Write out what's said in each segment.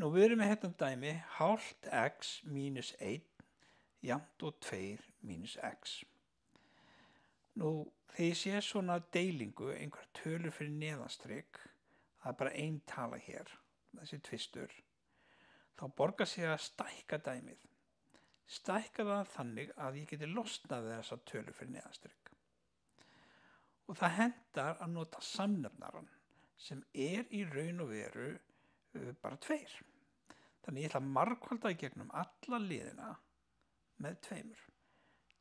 Nú við erum með hérna dæmi hálft x mínus 1 jafnt og 2 mínus x. Nú þegar ég sé svona deilingu, einhver tölur fyrir neðanstrik, það er bara ein tala hér, þessi tvistur, þá borgar sig að stækka dæmið. Stækka það þannig að ég geti losnað þessa tölur fyrir neðanstrik. Og það hendar að nota samnefnaran sem er í raun og veru bara 2. Þannig ég ætla að margfalda í gegnum alla liðina með 2.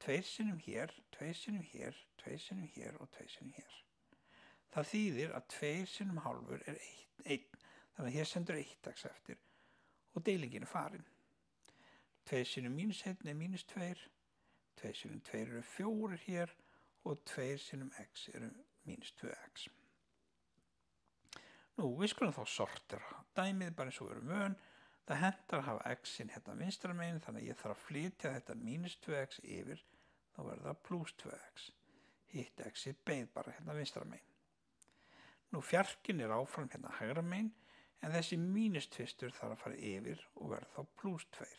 2 sinnum hér, 2 sinnum hér, 2 sinnum hér og 2 sinnum hér. Það þýðir að 2 sinnum hálfur er 1. Þannig að hér sendur 1x eftir og deilingin er farin. 2 sinnum mínus 1 er mínus 2, 2 sinnum 2 eru 4 hér og 2 sinnum x eru mínus 2x. Nú, við skulum þá sortera dæmið bara eins og við erum vön. Það hendar að hafa x-in hérna vinstra megin, þannig að ég þarf að flytja þetta mínus 2x yfir, þá verður það plus 2x. Hitt x-ið beið bara hérna vinstra megin. Nú fjarkinn er áfram hérna hægra megin, en þessi mínus tvistur þarf að fara yfir og verður þá plus 2.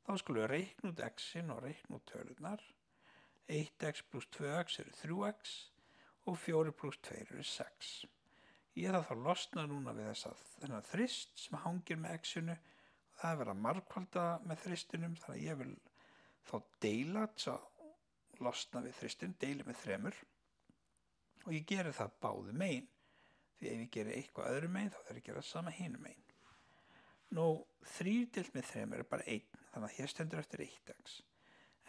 Þá skulum við reikna út x-in og reikna út tölurnar. 1x plus 2x eru 3x og 4 plus 2 eru 6. Ég þarf þá að losna núna við þennan þrist sem hangir með x-inu. Það er verið að margfalda með þristinum, þannig að ég vil þá deila þess að losna við þristin, deili með 3. Og ég geri það báðu megin, því ef ég geri eitthvað öðru megin þá þarf ég að gera sama hinu megin. Nú 3 deilt með 3 er bara 1, þannig að hér stendur eftir 1x.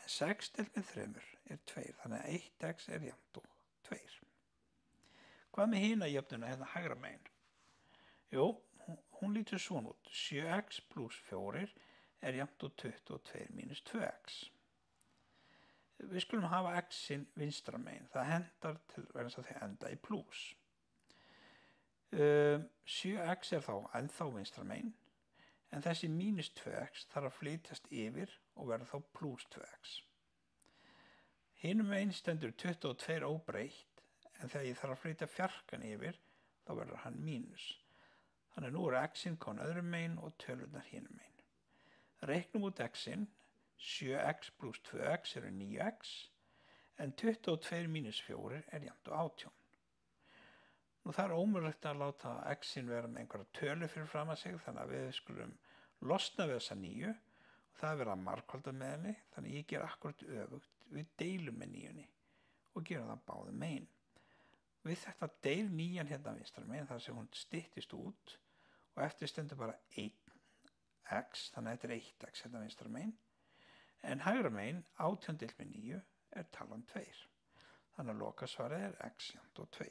En 6 deilt með 3 er 2, þannig að 1x er jafnt og 2. Hvað með hina jöfnuna hérna hægra megin? Jú, hún lítur svona út. 7x plus 4 er jafnt og 22 mínus 2x. Við skulum hafa x-in vinstra megin. Það hendar til verðans að þau enda í plus. 7x er þá ennþá vinstra megin, en þessi mínus 2x þarf að flytjast yfir og verða þá plus 2x. Hinum megin stendur 22 óbreytt, en þegar ég þarf að flytja fjarkan yfir, þá verður hann mínus. Þannig nú er x-in komin öðrum megin og tölurnar hinum megin. Reiknum út x-in, 7x plus 2x eru 9x, en 22 mínus 4 er jafnt og 18. Nú það er ómögulegt að láta x-in vera með einhverja tölu fyrir fram að sig, þannig að við skulum losna við þessa 9, og það er verið að margfalda með henni, þannig ég ger akkurat öfugt, við deilum með 9 og gerum það báðum megin. Við þetta deil 9 hérna vinstra megin þar sem hún styttist út og eftir stendur bara 1x, þannig að þetta er 1x hérna vinstra megin. En hægra megin 18 deilt með 9 er talan 2. Þannig að lokasvarið er x jafnt og 2.